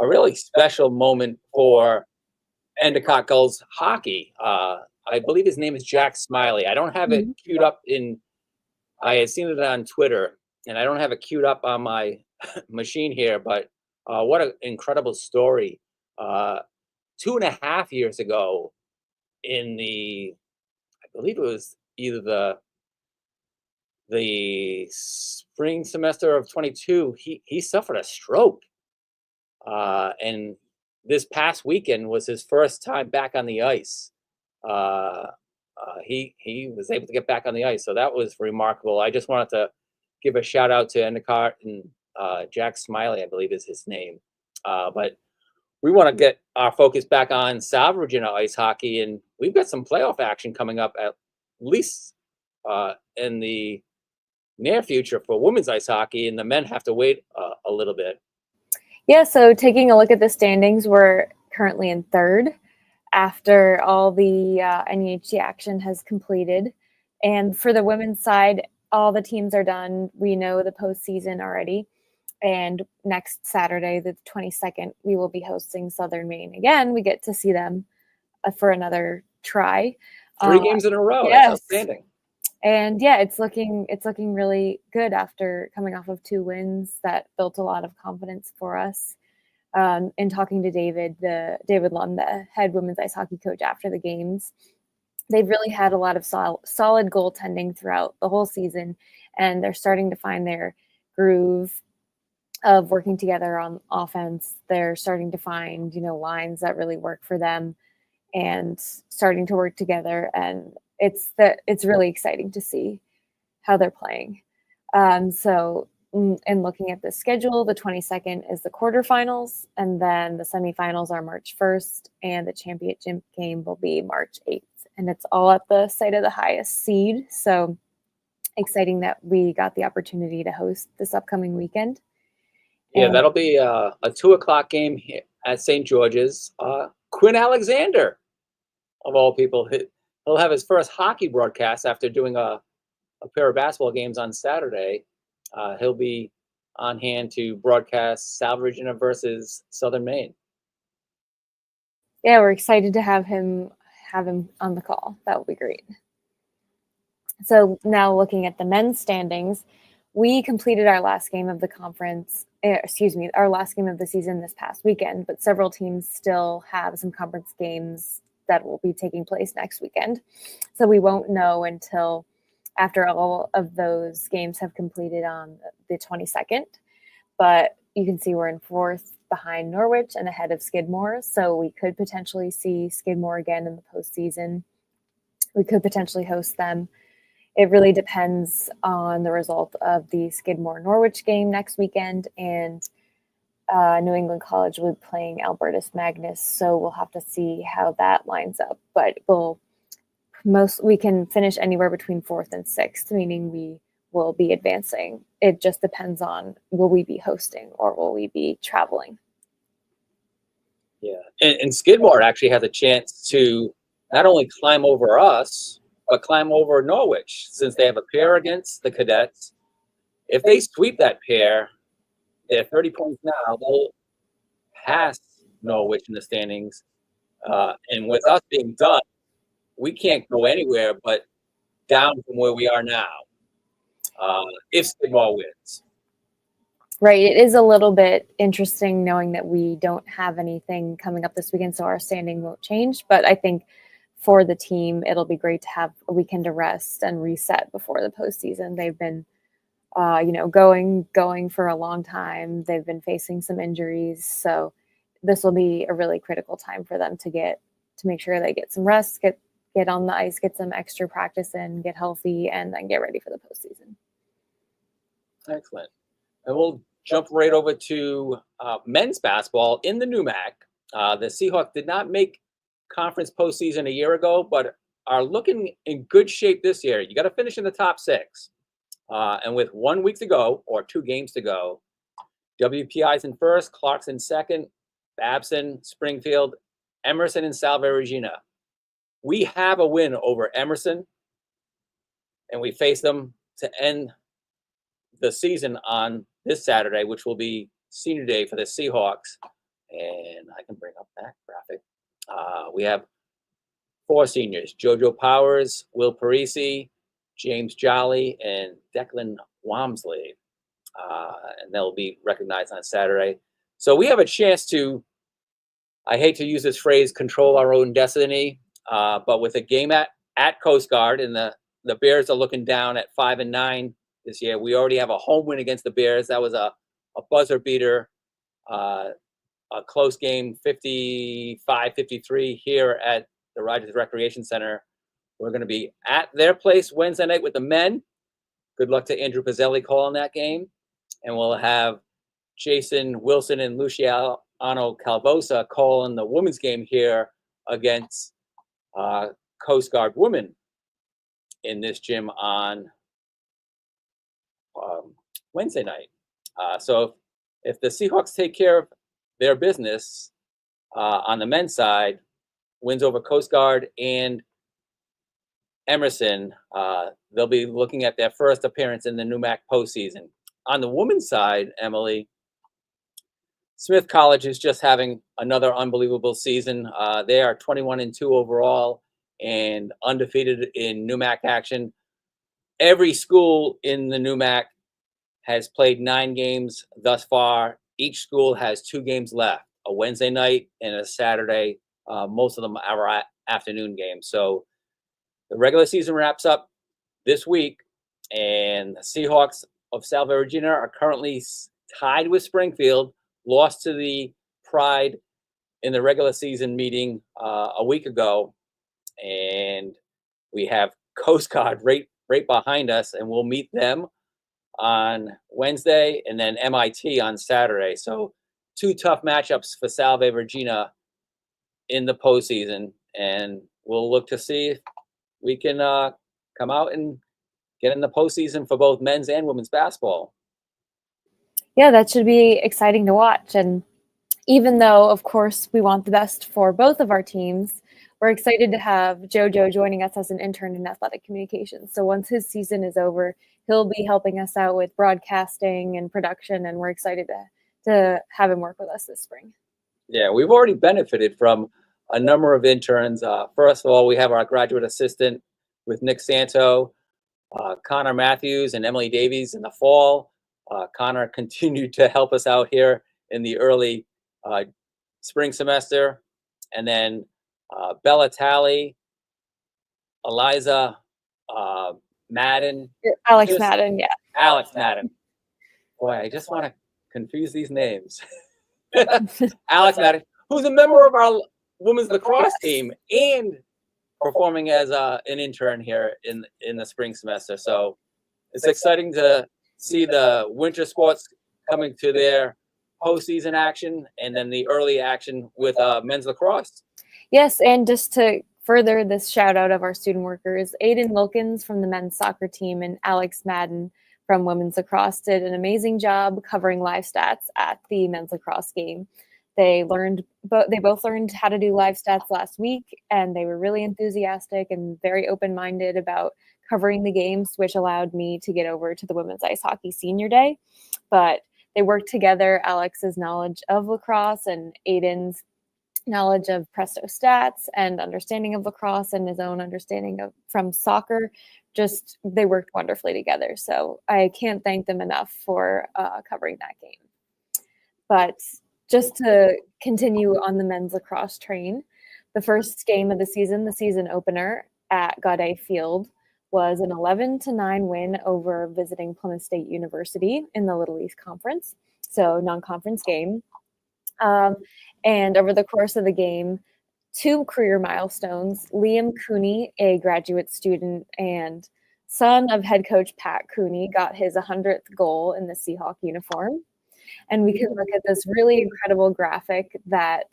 a really special moment for Endicott girls hockey. I believe his name is Jack Smiley. I don't have it queued up in. I had seen it on Twitter, and I don't have it queued up on my machine here. But what an incredible story! 2.5 years ago, in I believe it was either the spring semester of 22, he suffered a stroke, and this past weekend was his first time back on the ice. He was able to get back on the ice, so that was remarkable. I just wanted to give a shout out to Endicott and Jack Smiley, I believe is his name. But we want to get our focus back on South Virginia ice hockey, and we've got some playoff action coming up at least in the near future for women's ice hockey, and the men have to wait a little bit. Yeah, so taking a look at the standings, we're currently in third after all the NEHC action has completed. And for the women's side, all the teams are done. We know the postseason already. And next Saturday, the 22nd, we will be hosting Southern Maine again. We get to see them for another try. 3 games in a row. Yes. That's outstanding. And yeah, it's looking really good after coming off of 2 wins that built a lot of confidence for us. In talking to David Lund, the head women's ice hockey coach after the games, they've really had a lot of solid goaltending throughout the whole season, and they're starting to find their groove of working together on offense. They're starting to find, lines that really work for them and starting to work together. And it's really exciting to see how they're playing. So in looking at the schedule, the 22nd is the quarterfinals, and then the semifinals are March 1st, and the championship game will be March 8th. And it's all at the site of the highest seed. So exciting that we got the opportunity to host this upcoming weekend. Yeah, that'll be a 2:00 game here at St. George's. Quinn Alexander, of all people, he'll have his first hockey broadcast after doing a pair of basketball games on Saturday. He'll be on hand to broadcast South Virginia versus Southern Maine. Yeah, we're excited to have him on the call. That would be great. So now looking at the men's standings, we completed our last game of the conference, our last game of the season this past weekend, but several teams still have some conference games that will be taking place next weekend. So we won't know until after all of those games have completed on the 22nd. But you can see we're in 4th behind Norwich and ahead of Skidmore. So we could potentially see Skidmore again in the postseason. We could potentially host them. It really depends on the result of the Skidmore-Norwich game next weekend, and New England College will be playing Albertus Magnus, so we'll have to see how that lines up. But we can finish anywhere between 4th and 6th, meaning we will be advancing. It just depends on, will we be hosting or will we be traveling? Yeah, and Skidmore actually has a chance to not only climb over us, but climb over Norwich, since they have a pair against the Cadets. If they sweep that pair, they're 30 points now. They'll pass Norwich in the standings. And with us being done, we can't go anywhere but down from where we are now if Skidmore wins. Right. It is a little bit interesting knowing that we don't have anything coming up this weekend, so our standing won't change. But I think for the team, it'll be great to have a weekend to rest and reset before the postseason. They've been, going for a long time. They've been facing some injuries, so this will be a really critical time for them to make sure they get some rest, get on the ice, get some extra practice in, get healthy, and then get ready for the postseason. Excellent. And we'll jump right over to men's basketball in the NUMAC. The Seahawks did not make conference postseason a year ago, but are looking in good shape this year. You got to finish in the top 6. And with 1 week to go, or 2 games to go, WPI's in first, Clarkson second, Babson, Springfield, Emerson, and Salve Regina. We have a win over Emerson, and we face them to end the season on this Saturday, which will be senior day for the Seahawks. And I can bring up that graphic. We have 4 seniors: JoJo Powers, Will Parisi, James Jolly, and Declan Wamsley. And they'll be recognized on Saturday. So we have a chance to, I hate to use this phrase, control our own destiny, but with a game at Coast Guard, and the Bears are looking down at 5-9 this year. We already have a home win against the Bears. That was a buzzer beater, a close game, 55-53 here at the Rogers Recreation Center. We're going to be at their place Wednesday night with the men. Good luck to Andrew Pizzelli calling that game. And we'll have Jason Wilson and Luciano Calvosa calling the women's game here against Coast Guard women in this gym on Wednesday night. So if the Seahawks take care of their business on the men's side, wins over Coast Guard and Emerson, they'll be looking at their first appearance in the NUMAC postseason. On the women's side, Emily, Smith College is just having another unbelievable season. They are 21-2 overall and undefeated in NUMAC action. Every school in the NUMAC has played 9 games thus far. Each school has 2 games left, a Wednesday night and a Saturday. Most of them are afternoon games. So the regular season wraps up this week, and the Seahawks of Salve Regina are currently tied with Springfield, lost to the Pride in the regular season meeting a week ago. And we have Coast Guard right behind us, and we'll meet them on Wednesday and then MIT on Saturday. So 2 tough matchups for Salve Regina in the postseason, and we'll look to see if we can come out and get in the postseason for both men's and women's basketball. Yeah, that should be exciting to watch. And even though, of course, we want the best for both of our teams, we're excited to have JoJo joining us as an intern in athletic communications. So once his season is over, he'll be helping us out with broadcasting and production, and we're excited to have him work with us this spring. Yeah, we've already benefited from a number of interns. First of all, we have our graduate assistant with Nick Santo, Connor Matthews, and Emily Davies in the fall. Connor continued to help us out here in the early spring semester. And then Bella Talley, Eliza Madden. Alex Madden, yeah. Alex Madden. Boy, I just want to confuse these names. Alex Madden, who's a member of our women's lacrosse team and performing as an intern here in the spring semester. So it's exciting to see the winter sports coming to their postseason action, and then the early action with men's lacrosse. Yes, and just to further this shout out of our student workers, Aiden Wilkins from the men's soccer team and Alex Madden from women's lacrosse did an amazing job covering live stats at the men's lacrosse game. They both learned how to do live stats last week, and they were really enthusiastic and very open-minded about covering the games, which allowed me to get over to the women's ice hockey senior day. But they worked together. Alex's knowledge of lacrosse and Aiden's knowledge of Presto stats and understanding of lacrosse and his own understanding of from soccer, just they worked wonderfully together. So I can't thank them enough for covering that game. But just to continue on the men's lacrosse train, the first game of the season opener at Gaudet Field, was an 11-9 win over visiting Plymouth State University in the Little East Conference, so non-conference game. And over the course of the game, 2 career milestones. Liam Cooney, a graduate student and son of head coach Pat Cooney, got his 100th goal in the Seahawk uniform. And we can look at this really incredible graphic that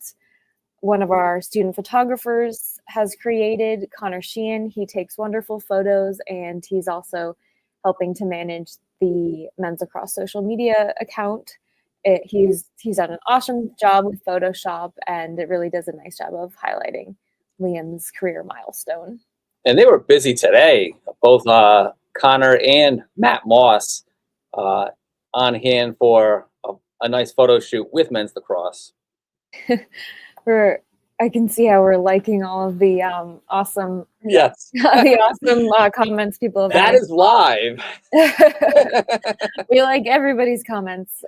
one of our student photographers has created, Connor Sheehan. He takes wonderful photos, and he's also helping to manage the men's lacrosse social media account. He's done an awesome job with Photoshop, and it really does a nice job of highlighting Liam's career milestone. And they were busy today, both Connor and Matt Moss on hand for a nice photo shoot with men's lacrosse. I can see how we're liking all of the awesome Yes. the awesome comments people have. That is live. We like everybody's comments.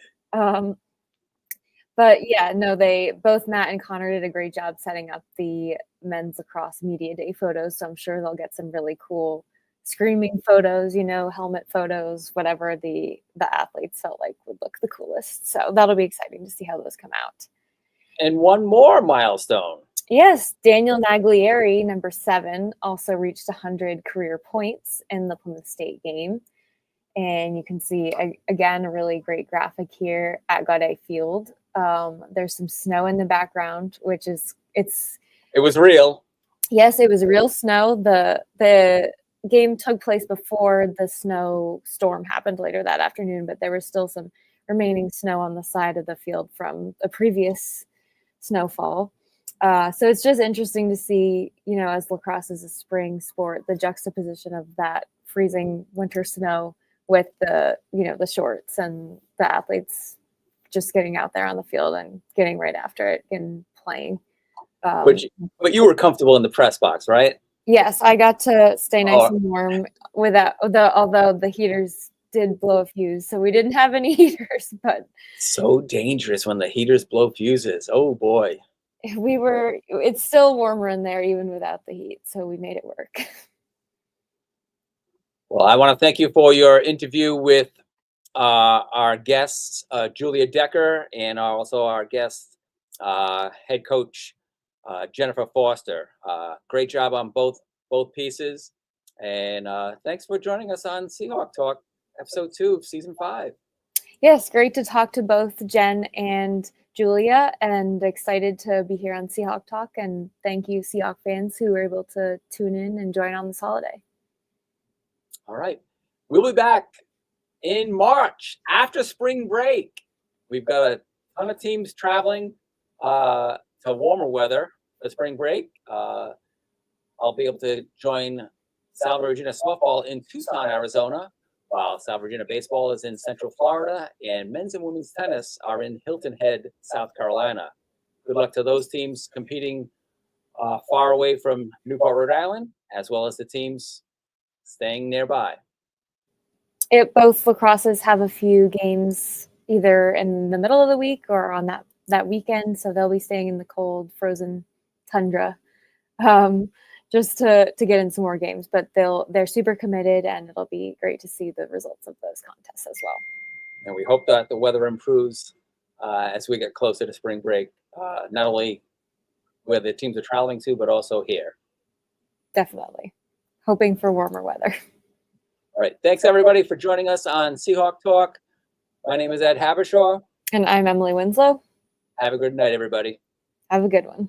But yeah, no, both Matt and Connor did a great job setting up the men's lacrosse media day photos. So I'm sure they'll get some really cool screaming photos, helmet photos, whatever the athletes felt like would look the coolest. So that'll be exciting to see how those come out. And one more milestone. Yes, Daniel Naglieri, number 7, also reached 100 career points in the Plymouth State game. And you can see, again, a really great graphic here at Gaudet Field. There's some snow in the background, which is it was real. Yes, it was real snow. The game took place before the snow storm happened later that afternoon, but there was still some remaining snow on the side of the field from a previous snowfall. So it's just interesting to see, as lacrosse is a spring sport, the juxtaposition of that freezing winter snow with the shorts and the athletes just getting out there on the field and getting right after it and playing. But you were comfortable in the press box, right? Yes, I got to stay nice and warm although the heaters did blow a fuse, so we didn't have any heaters. But so dangerous when the heaters blow fuses. Oh boy. It's still warmer in there even without the heat, so we made it work. Well, I want to thank you for your interview with our guests, Julia Decker, and also our guest, head coach, Jennifer Foster. Great job on both pieces. And thanks for joining us on Seahawk Talk, episode 2 of season 5. Yes, great to talk to both Jen and Julia, and excited to be here on Seahawk Talk. And thank you, Seahawk fans who were able to tune in and join on this holiday. All right. We'll be back in March after spring break. We've got a ton of teams traveling to warmer weather for spring break. I'll be able to join South Virginia softball in Tucson, Arizona, while South Virginia baseball is in Central Florida, and men's and women's tennis are in Hilton Head, South Carolina. Good luck to those teams competing far away from Newport, Rhode Island, as well as the teams staying nearby. Both lacrosses have a few games either in the middle of the week or on that weekend, so they'll be staying in the cold, frozen tundra just to get in some more games. But they're super committed, and it'll be great to see the results of those contests as well. And we hope that the weather improves as we get closer to spring break, not only where the teams are traveling to, but also here. Definitely. Hoping for warmer weather. All right. Thanks, everybody, for joining us on Seahawk Talk. My name is Ed Habershaw. And I'm Emily Winslow. Have a good night, everybody. Have a good one.